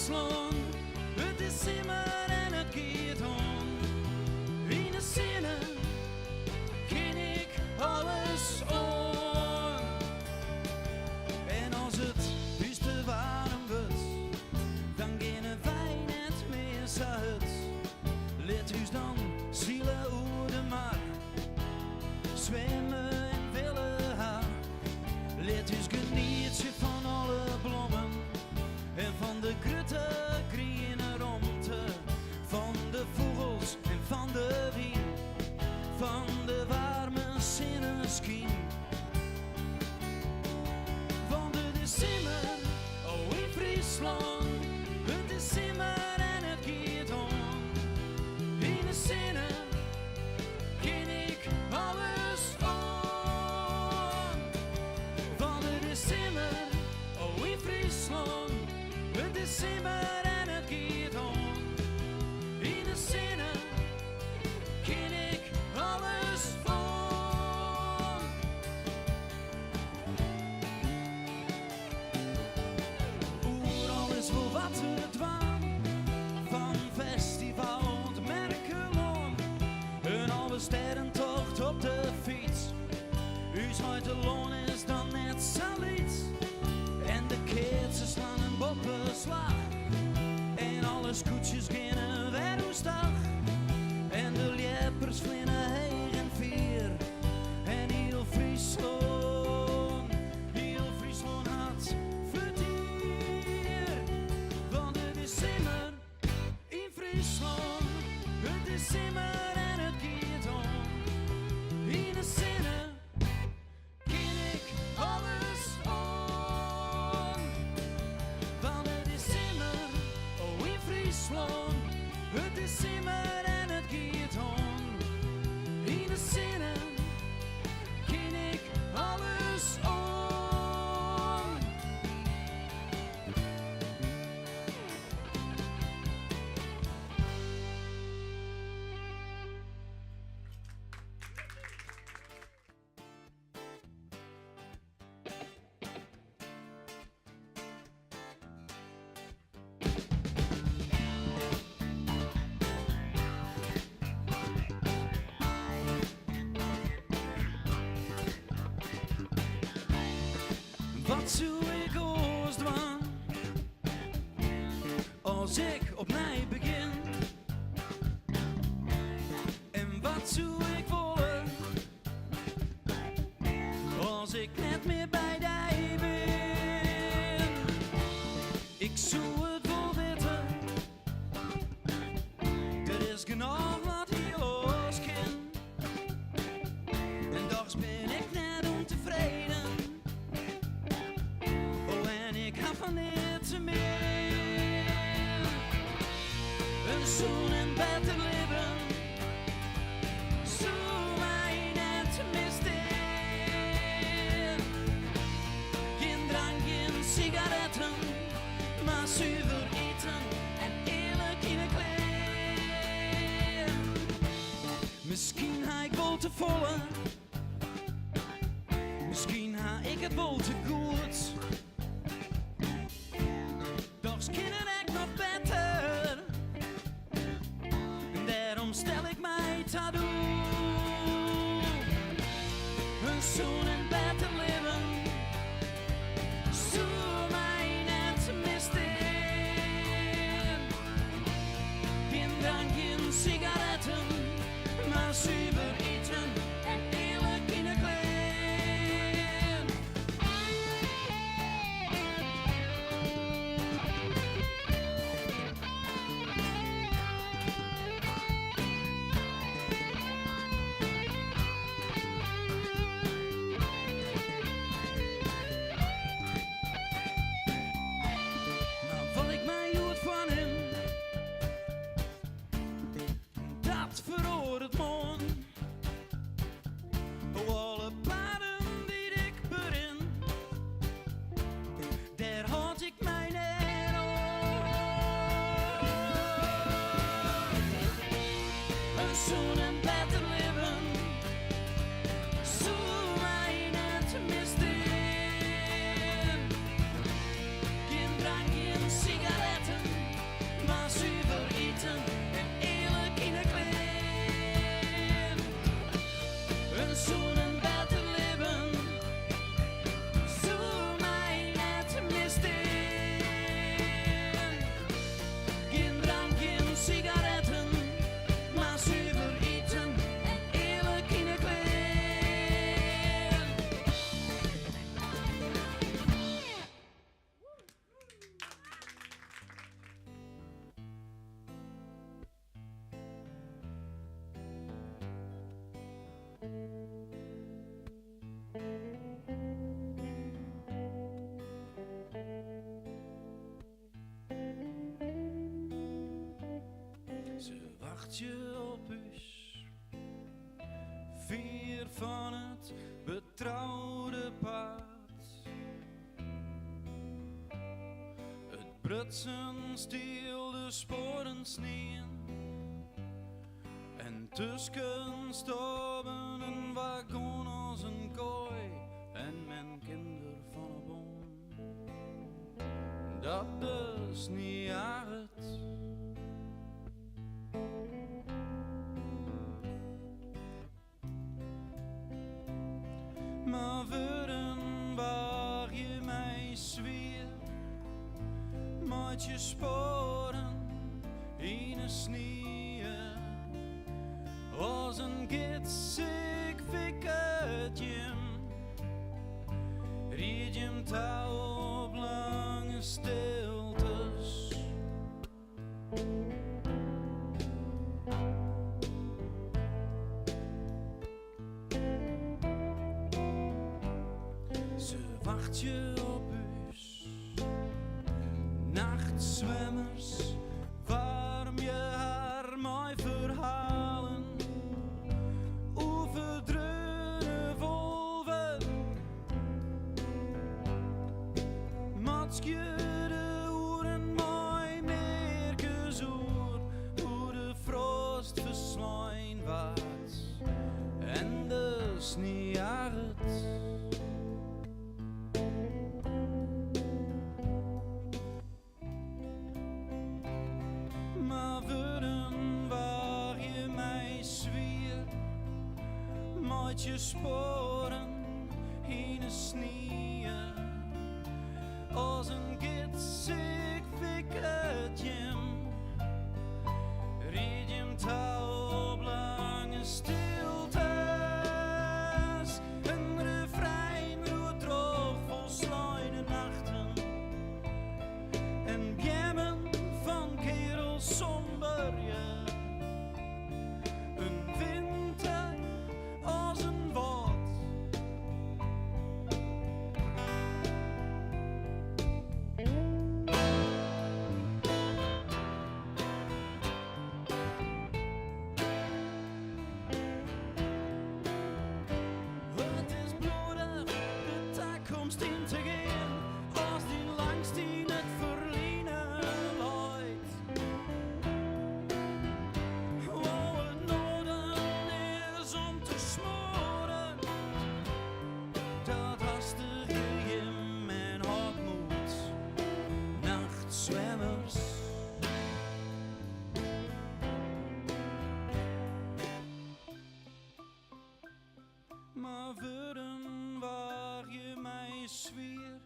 Friesland. Het is simmer en het gaat om. In de zinnen ken ik alles om. En als het wüste warm wordt, dan gaan wij net meer zuid. Let us dan zielen oer de mar, zwemmen en willen haar. Let us genieten van alle bloemen en van de grote groene romte, van de vogels en van de wien, van de warme zinneschien. Want het is simmer, oh in Friesland, het is simmer en het gaat om. In de zinnen ken ik alles om. Want het is simmer, oh in Friesland, het is simmer en het gaat om. In de zinnen ken ik alles om. Overal is wel wat te dwaan, van festival tot Merkelon. Een halve sterrentocht op de fiets, U's Heutelon is dan net zoiets. En de kids slaan een boppenslag, en alle scootjes gaan weer woensdag. En de liepers vliegen heeg en vier, en heel Friesland had vertier. Want het is simmer in Friesland, het is simmer en het gaat om. In de zinnen ken ik alles om. Want het is simmer, oh in Friesland, het is simmer en het gaat om. In de zinnen ken ik alles om. Wat zou ik ooit doen als ik opnieuw begin? En wat zou ik willen als ik net meer bij die ben? Ik zou het wel weten, er is genoeg wat hier los kan. En toch ben ik net ontevreden. Ik ga van dit te meer. Een zoen en beter leven, zo mij net te misten. Geen drank, geen sigaretten, maar zuiver eten en eerlijk in een kleed. Misschien ha ik wel te volle, misschien ha ik het wel te goed. Doch skinnen ik nog beter, daarom stel ik mij te doen. Een zoen en beter leven, zo mij net te misten. Geen drank, geen sigaretten, maar zuiver eten en eerlijk in een kleed. Sigaretten wacht je op us. Vier van het betrouwde pad. Het brutsen stiel de sporen sneeuw. En tussen stoben een wagon als een kooi. En mijn kinder van een boom. Dat is niet uit. Maar woorden waar je mij zweer, maakt je sporen in een sneeuw. Als een gids ik wikkert je, ried je hem touw op lange stiltes. Ze wacht je op us, nachtzwemmers, warm je haar mooi verhalen. Over dreune wolven, matskje de oeren mooi merken zoer, hoe de frost verslaan waard en de sneeuw uit. Maar woorden waar je mij zwier, maakt je sporen in een sneeuw. Als een gids ik wikkert je, ried je hem touw op lange stiltes. Een refrein roert droog vol sluine nachten. En bjemmen van kerels somber je. Een winter als een woord. Het is bloedig de toekomst in te gaan, als die langs die het verliezen loopt. Wow, het noorden is om te smoren, dat hastige jim en hoogmoed, nachtzwemmers. Maar woorden waar je mij zwier,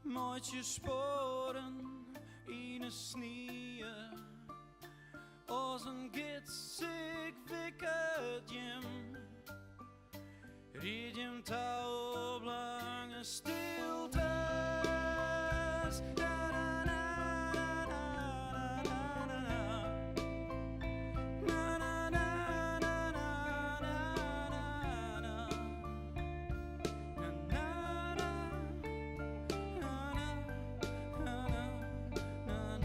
maakt je sporen in een sneeuw. Als een gids ik wikkert je, ried je hem touw op lange stiltes. Na, na, na, na, na, na, na, na. Na, na, na, na, na, na, na, na. Na, na, na, na, na, na, na.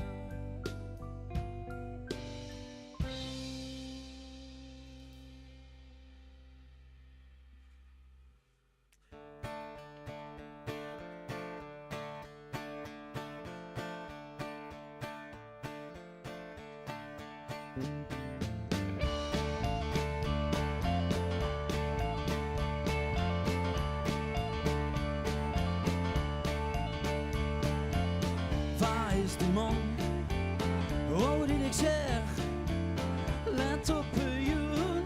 Waar is de man? Oh, die ik zeg, let op je,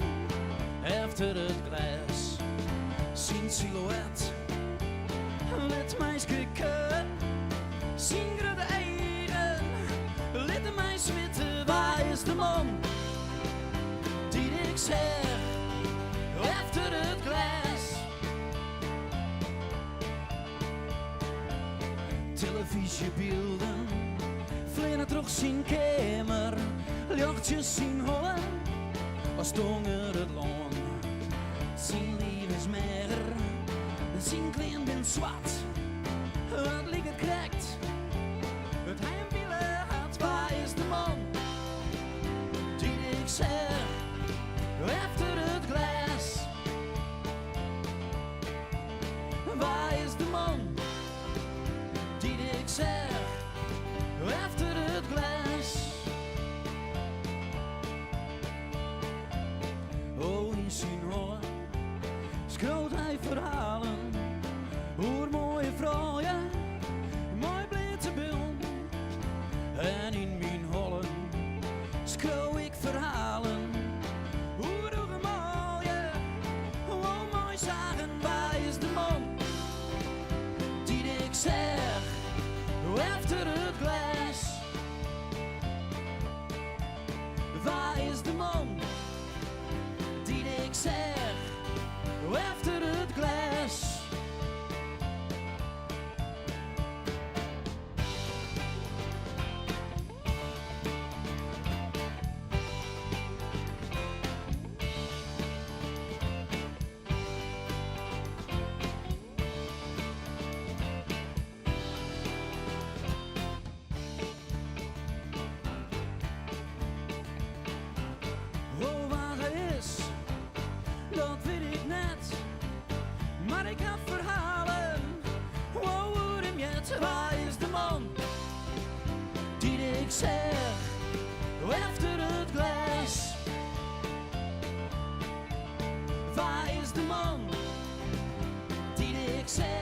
efter het glas, zijn silhouet, let mij schrikken, zijn grote eigen, let mij zwitten. Waar is de man? Die ik zeg, efter het glas. Televisiebeelden, vliegen terug zijn kamer, lichtjes zien hollen, als donger het loon. Zijn lief is mager, zijn klein bent zwart, het lichaam krekt, het heimwillen had. Waar is de man? Die zeg, efter het glas. Waar is de man die ik zeg, efter het glas? Oh, in zijn hoor schreeuwt hij verhalen over mooie vrouwen, mooi blitse beeld. En in mijn hollen schreeuw ik verhalen over de mooie, oh mooi zagen. Waar is de man die ik zeg, efter het glas? Waar is de man die ik zeg, efter het glas? Oh, waar hij is, dat weet ik net. Maar ik heb verhalen, wow, hoe hem jet. Waar is de man die ik zeg, efter het glas? Waar is de man die ik zeg?